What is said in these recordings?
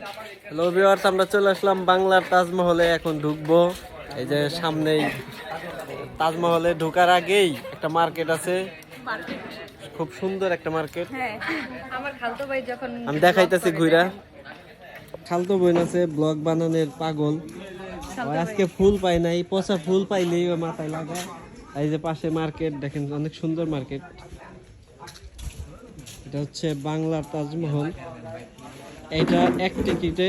Hello viewers, আমরা চলে আসলাম বাংলার তাজমহলে। এখন ঢুকবো। এই যে সামনেই তাজমহলে ঢোকার আগেই একটা মার্কেট আছে, খুব সুন্দর একটা মার্কেট। আমার খালতো ভাই যখন আমি দেখাইতেছি ঘুরা। খালতো বোন আছে ব্লগ বানানোর পাগল। আর আজকে ফুল পাই নাই, পচা ফুল পাইলেই ও মাথায় লাগায়। এই যে পাশে মার্কেট দেখেন, অনেক সুন্দর মার্কেট। এটা হচ্ছে বাংলার তাজমহল। এটা এক টিকিটে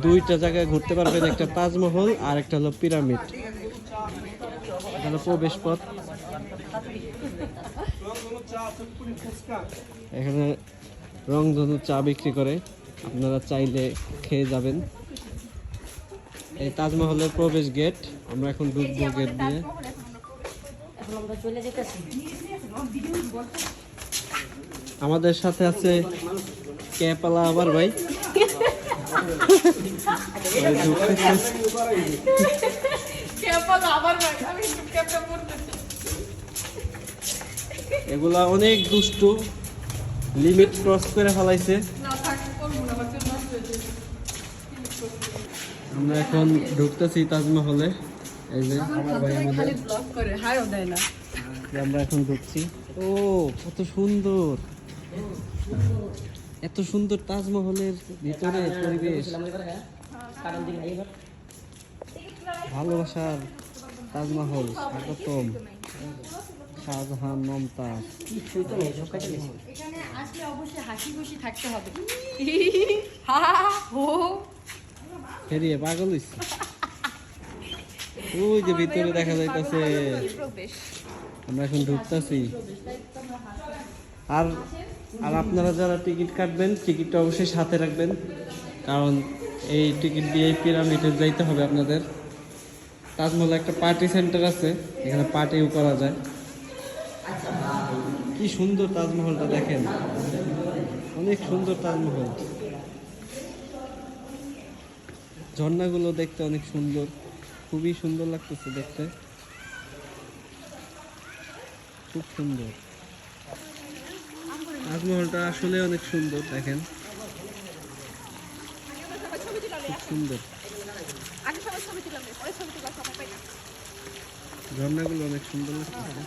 দুইটা জায়গায় ঘুরতে পারবেন, একটা তাজমহল আর একটা হলো পিরামিড। এটা হলো প্রবেশ পথ। এখানে রংধনু চা বিক্রি করে, আপনারা চাইলে খেয়ে যাবেন। এই তাজমহলের প্রবেশ গেট, আমরা এখন ঢুকবো গেট দিয়ে। আমাদের সাথে আছে ক্যাপালা আবার ভাই। এগুলা অনেক দুষ্টু, লিমিট ক্রস করে ফেলাইছে। আমরা এখন ঢুকতেছি তাজমহলে। এই যে আমার ভাই আমাদের আমরা এখন ঢুকছি। ও কত সুন্দর, এত সুন্দর তাজমহলের ভিতরে পরিবেশ। ভালোবাসার তাজমহল, স্বাগতম শাহজাহান মমতাজ। এখানে আসলে অবশ্যই হাসি খুশি থাকতে হবে। ফেরিয়ে পাগল হইছে। ওই যে ভিতরে দেখা যাইতেছে। আমরা এখন ঢুকতেছি। আর আর আপনারা যারা টিকিট কাটবেন, টিকিটটা অবশ্যই সাথে রাখবেন, কারণ এই টিকিট দিয়ে পিরামিডে যাইতে হবে আপনাদের। তাজমহলে একটা পার্টি সেন্টার আছে, এখানে পার্টিও করা যায়। কি সুন্দর তাজমহলটা দেখেন, অনেক সুন্দর তাজমহল। ঝর্ণাগুলো দেখতে অনেক সুন্দর, খুবই সুন্দর লাগতেছে দেখতে, খুব সুন্দর। তাজমহলটা আসলে অনেক সুন্দর, দেখেন খুব সুন্দর। ঝর্ণাগুলো অনেক সুন্দর লাগতেছে।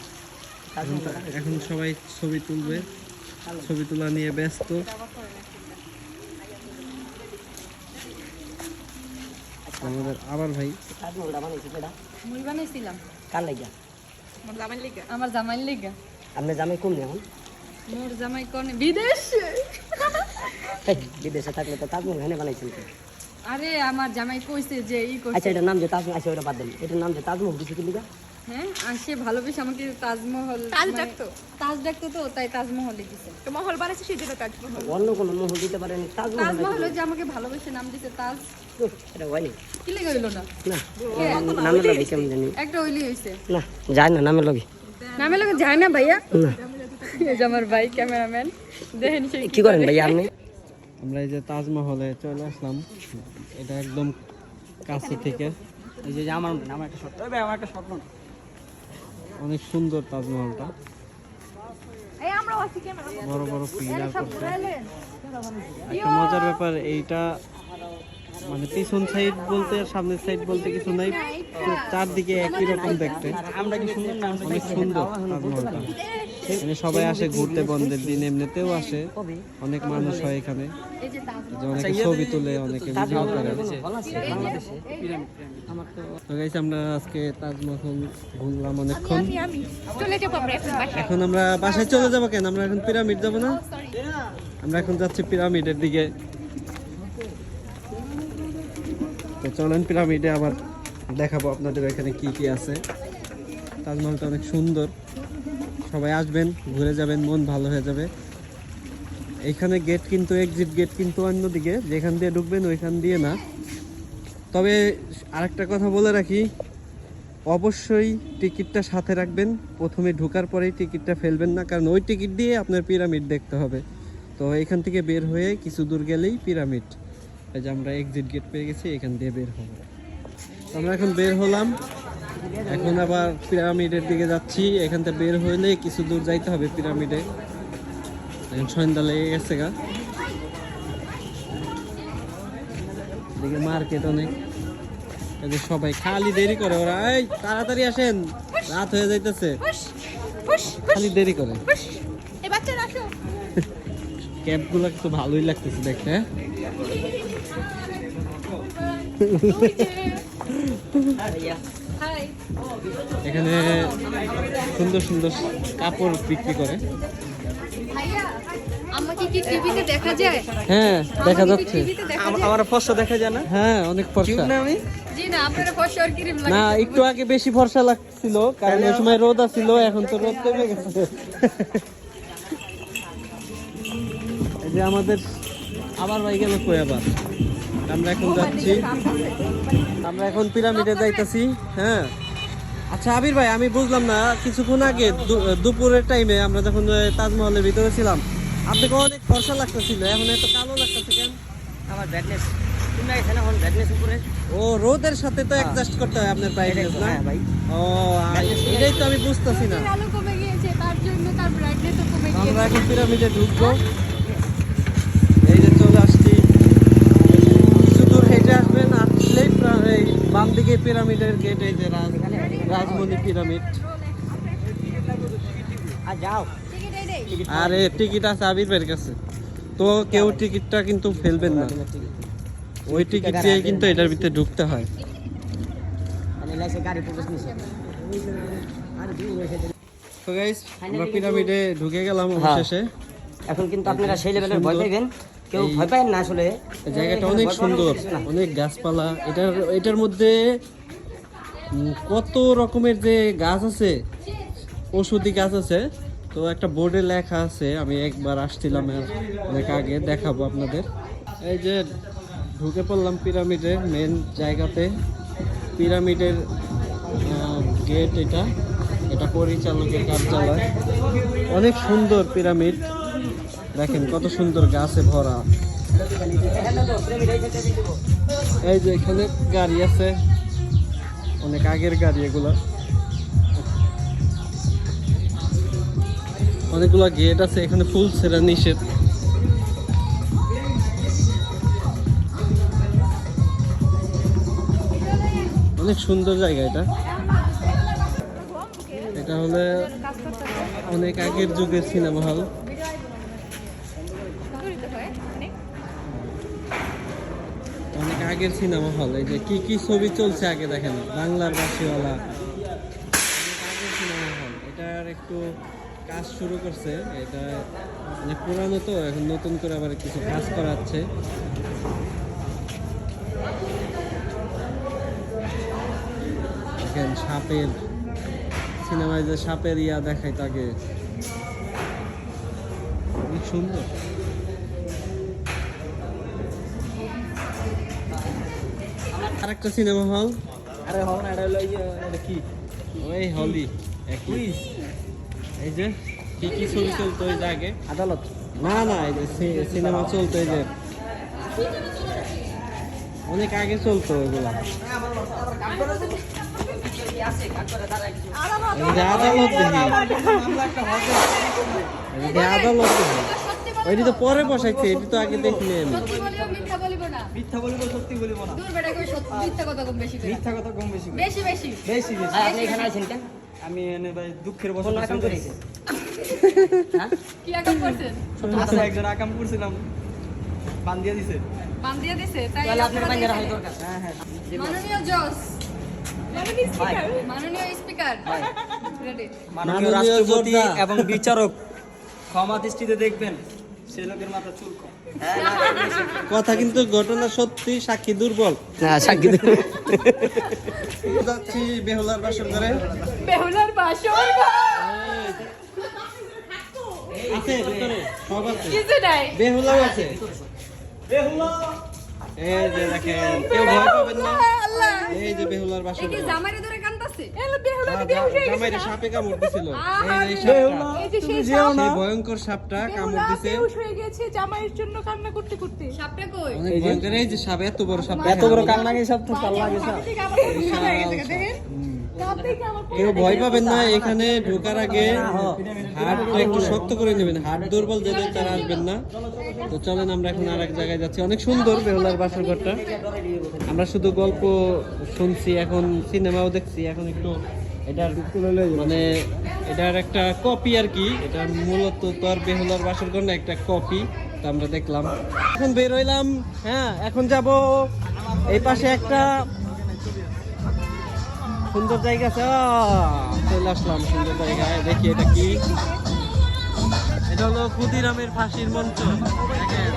এখন সবাই ছবি তুলবে, ছবি তোলা নিয়ে ব্যস্ত। আমাদের আবার ভাই মুই বানাইছিলাম কার লাগিয়া? আমার জামাইর লেগা। আপনার জামাই কম এখন? মোর জামাই কোন বিদেশ। বিদেশে থাকলে তো তাজমহল এখানে বানাইছেন তো। আরে আমার জামাই কইছে যে ই আচ্ছা, কইছে। এটার নাম যে তাজমহল, আচ্ছা ওটা বাদ দেন, এটার নাম যে তাজমহল দিছে কি লিগা? হ্যাঁ, আর সে ভালোবেসে আমাকে তাজমহল তাজ ডাকতো তো, তাই তাজমহল লিখেছে। তো মহল বানাইছে সেই জন্য তাজমহল। অন্য কোনো মহল দিতে পারেন, তাজমহল তাজমহল যে আমাকে ভালোবেসে নাম দিছে তাজ। এটা হয়নি কি লেগে হইলো না? না, নামের লগে কেমন জানি একটা হইলি হইছে। না, যায় না নামের লগে। নামে লগে যায় না ভাইয়া। না, এই যে আমার ভাই ক্যামেরাম্যান, দেখেন সে কি করেন ভাই আপনি? আমরা এই যে তাজমহলে চলে আসলাম, এটা একদম কাছে থেকে। এই যে আমার একটা শর্ট, ভাই আমার একটা শর্ট নোট। অনেক সুন্দর তাজমহলটা, এই আমরা আছি ক্যামেরা। বড় বড় পিলার করছে। একটা মজার ব্যাপার, এইটা মানে পিছন সাইড বলতে আর সামনের সাইড বলতে কিছু নাই, চারদিকে একই রকম দেখতে। আমরা কি সুন্দর নাম, অনেক সুন্দর তাজমহলটা। এখানে সবাই আসে ঘুরতে, বন্ধের দিন এমনিতেও আসে, অনেক মানুষ হয় এখানে। এই যে তাজমহল যে অনেকে ছবি তুলে, অনেকে ভিডিও করে। তো গাইস, আমরা আজকে তাজমহল ঘুরলাম অনেকক্ষণ। আমি চলে যাবো আমরা এখন বাসায়। এখন আমরা বাসায় চলে যাবো কেন? আমরা এখন পিরামিড যাবো না? আমরা এখন যাচ্ছি পিরামিডের দিকে। তো চলেন পিরামিডে আবার দেখাবো আপনাদের এখানে কি কি আছে। তাজমহলটা অনেক সুন্দর, সবাই আসবেন, ঘুরে যাবেন, মন ভালো হয়ে যাবে। এইখানে গেট কিন্তু, এক্সিট গেট কিন্তু অন্যদিকে, যেখান দিয়ে ঢুকবেন ওইখান দিয়ে না। তবে আরেকটা কথা বলে রাখি, অবশ্যই টিকিটটা সাথে রাখবেন। প্রথমে ঢোকার পরেই টিকিটটা ফেলবেন না, কারণ ওই টিকিট দিয়ে আপনার পিরামিড দেখতে হবে। তো এখান থেকে বের হয়ে কিছু দূর গেলেই পিরামিড। এই যে আমরা এক্সিট গেট পেয়ে গেছি, এখান দিয়ে বের হবো। আমরা এখন বের হলাম, এখন আবার পিরামিডের দিকে যাচ্ছি। এখান থেকে বের হইলে কিছু দূর যাইতে হবে পিরামিডে। এখন সন্ধ্যা লেগে গেছে গা। এদিকে মার্কেট অনেক, এদের সবাই খালি দেরি করে ওরা, এই তাড়াতাড়ি আসেন, রাত হয়ে যাইতেছে, খালি দেরি করে। এই বাচ্চারা আসো। ক্যাবগুলো তো ভালোই লাগতেছে দেখতে, হ্যাঁ? হাই এখানে সুন্দর সুন্দর কাপড় বিক্রি করে। ভাইয়া আমাকে কি টিভিতে দেখা যায়? হ্যাঁ দেখা আমাকে কি যাচ্ছে। টিভিতে দেখা যায়? আমার ফর্সা দেখা যায় না? হ্যাঁ অনেক ফর্সা। আমি জি না, আপনারা ফর্সা আর ক্রিম না লাগে। একটু আগে বেশি ফর্সা লাগছিল, কারণ ওই সময় রোদ আছিল, এখন তো রোদ কমে গেছে। এই যে আমাদের আবার ভাই গেল কই আবার, আমরা এখন যাচ্ছি, আমরা এখন পিরামিডে যাইতাছি। হ্যাঁ আচ্ছা আবির ভাই, আমি বুঝলাম না, কিছুক্ষণ আগে দুপুরের টাইমে আমরা যখন তাজমহলের ভিতরে ছিলাম, আপনাকে অনেক ফর্সা লাগতেছিল, এখন এত কালো লাগতেছে কেন? আমার ব্যাডনেস তুমি আইছেন এখন ব্যাডনেস উপরে। ও রোদের সাথে তো অ্যাডজাস্ট করতে হয় আপনার ব্রাইটনেস না? হ্যাঁ ভাই। ও এটাই তো আমি বুঝতেছি না। আলো কমে গিয়েছে, তার জন্য তার ব্রাইটনেসও কমে আমরা গিয়েছে। এখন পিরামিডে ঢুকবো, এই যে চলে আসছি, কিছু দূর হেঁটে আসবেন, আসলেই এই বাম দিকে পিরামিডের গেট, এই যে রাজমণি পিরামিড। আর যাও টিকিট এই দেই। আর টিকিট আছে আবির ভাইয়ের কাছে, তো কেউ টিকিটটা কিন্তু ফেলবেন না, ওই টিকিট দিয়ে কিন্তু এটার ভিতরে ঢুকতে হয়। আমি লাইসে গাড়ি প্রবেশ নিছে। আর দূর হয়েছে। তো গাইস আমরা পিরামিডে ঢুকে গেলাম হ্যাঁ। অবশেষে। এখন কিন্তু আপনারা সেই লেভেলের ভয় পাইবেন, কেউ ভয় পাবেন না আসলে। এই জায়গাটা অনেক সুন্দর, অনেক গাছপালা, এটার মধ্যে কত রকমের যে গাছ আছে, ঔষধি গাছ আছে। তো একটা বোর্ডে লেখা আছে, আমি একবার আসছিলাম অনেক আগে, দেখাবো আপনাদের। এই যে ঢুকে পড়লাম পিরামিডের মেন জায়গাতে, পিরামিডের গেট এটা, এটা পরিচালকের কার্যালয়। অনেক সুন্দর পিরামিড, দেখেন কত সুন্দর গাছে ভরা। এই যে এখানে গাড়ি আছে, অনেক আগের গাড়ি এগুলা, অনেকগুলো গেট আছে, এখানে ফুল ছেড়া নিষেধ। অনেক সুন্দর জায়গা এটা, এটা হলে অনেক আগের যুগের সিনেমা হল। অনেক আগের সিনেমা হল, এই যে কি কি ছবি চলছে আগে দেখেন, বাংলার বাসিওয়ালা, অনেক আগের সিনেমা হল। এটার একটু কাজ শুরু করছে, এটা মানে পুরানো তো, এখন নতুন করে আবার কিছু কাজ করাচ্ছে। দেখেন সাপের সিনেমায় যে সাপের ইয়া দেখায় তাকে, অনেক সুন্দর। আরেকটা সিনেমা হল, আরে হল না, এটা হলো এটা কি ওই হলই একই। এই যে কি কি ছবি চলতো ওই যে আগে, আদালত। না না এই যে সিনেমা চলতো, এই যে অনেক আগে চলতো ওইগুলা। এই যে আদালত দেখি, এই যে আদালত দেখি, ওইটি তো পরে বসাইছে, এটি তো আগে দেখিনি আমি। সত্যি বলিও মিথ্যা বলিব না। মিথ্যা বলবো, সত্যি বলবো না। দূর বেটা কই সত্যি মিথ্যা কথা কম বেশি করে। মিথ্যা কথা কম বেশি বেশি বেশি। বেশি বেশি। আপনি এখানে আছেন কেন? আমি এনে ভাই দুঃখের বছর আকাম করেছি। হ্যাঁ? কি আকাম করছেন? আচ্ছা একজন আকাম করছিলাম, বান দিয়ে দিছে। বান দিয়ে দিছে তাই তাহলে আপনার আপনারা বাইরে রাখা দেখেন। দরকার। হ্যাঁ হ্যাঁ। মাননীয় জজ, ভাই, মাননীয় স্পিকার, রেডি। মাননীয় রাষ্ট্রপতি এবং বিচারক ক্ষমা দৃষ্টিতে দেখবেন, সে লোকের মাথা চুল কম। কথা কিন্তু ঘটনা সত্যি, সাক্ষী দুর্বল। না সাক্ষী যাচ্ছি বেহুলার বাসর ঘরে। বেহুলার বাসর আছে ভিতরে, সব আছে, কিছু নাই। বেহুলাও আছে। এই যে দেখেন, কেউ ভয় পাবেন না, আল্লাহ, এই যে বেহুলার বাসর এই কি ঘর। জামাইরে ধরে কান্দাছে? জামাইরে সাপে কামড় দিছিল, আহা, এই যে সাপটা, এই যে সেই সাপ, সেই ভয়ঙ্কর সাপটা কামড় দিছে, বেহুশ হয়ে গেছে জামাইয়ের জন্য কান্না করতে করতে। সাপটা কই? অনেক ভয়ঙ্কর। এই যে সাপ, এত বড় সাপ, এত বড় কান্না গেছে, সব তো পাল্লা গেছে। ঠিক আমাদের বিশাল হয়ে গেছে দেখেন। দেখে আমার কেউ ভয় পাবেন না, এখানে ঢোকার আগে হাতটা একটু শক্ত করে নেবেন, হাত দুর্বল যাদের তারা আসবেন না। তো চলেন আমরা এখন আর এক জায়গায় যাচ্ছি। অনেক সুন্দর বেহুলার বাসর ঘরটা, আমরা শুধু গল্প শুনছি, এখন সিনেমাও দেখছি। এখন একটু এটার মানে এটার একটা কপি আর কি, এটা মূলত তো আর বেহুলার বাসর ঘর না, একটা কপি। তো আমরা দেখলাম, এখন বের হইলাম। হ্যাঁ, এখন যাব এই পাশে একটা সুন্দর জায়গা আছে। চলে আসলাম সুন্দর জায়গায়, দেখি এটা কি। এটা হলো ক্ষুদিরামের ফাঁসির মঞ্চ। দেখেন,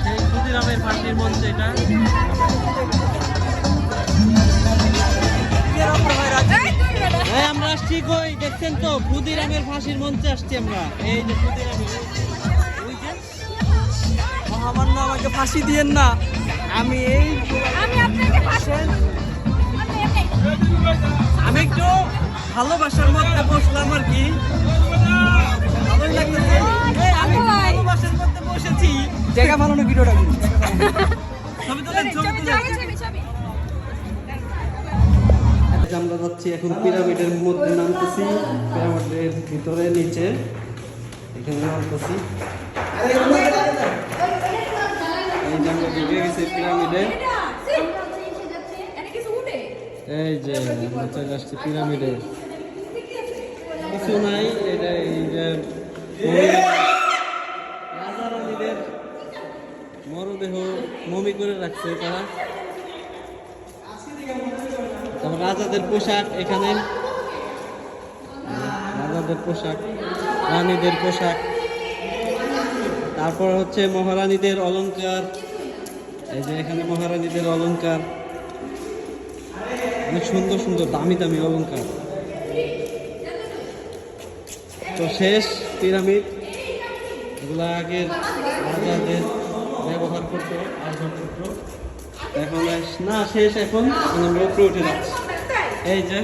সেই ক্ষুদিরামের ফাঁসির মঞ্চ এটা। এই আমরা আসছি কই দেখছেন তো, ক্ষুদিরামের ফাঁসির মঞ্চে আসছি আমরা। এই যে ক্ষুদিরামের, ওই যে মহামান্য আমাকে ফাঁসি দিয়েন না, আমি এই আমি আপনাকে ফাঁসি আমি একটু ভালোবাসার মধ্যে বসলাম আর কি, ভালোই লাগতেছে। এই আমি একটু ভালোবাসার মধ্যে বসেছি। জায়গা ভালো না ভিডিওটা করুন। ছবি তোলেন, ছবি তোলেন। আমরা যাচ্ছি এখন পিরামিডের মধ্যে, নামতেছি পিরামিডের ভিতরে নিচে, এখানে নামতেছি। এই যে আমরা ঢুকে গেছি পিরামিডে। এই যে আমরা চলে আসছি পিরামিডে, কিছু নাই। এটা এই যে রাজা রানীদের মরদেহ মমি করে রাখছে তারা। তারপর রাজাদের পোশাক এখানে, রাজাদের পোশাক, রানীদের পোশাক, তারপর হচ্ছে মহারানীদের অলংকার। এই যে এখানে মহারানীদের অলংকার, অনেক সুন্দর সুন্দর দামি দামি অলংকার। তো শেষ পিরামিড, এগুলা আগের রাজাদের ব্যবহার করতো, আসবাব করতো। এখন না শেষ, এখন আমরা উপরে উঠে যাচ্ছি। এই যে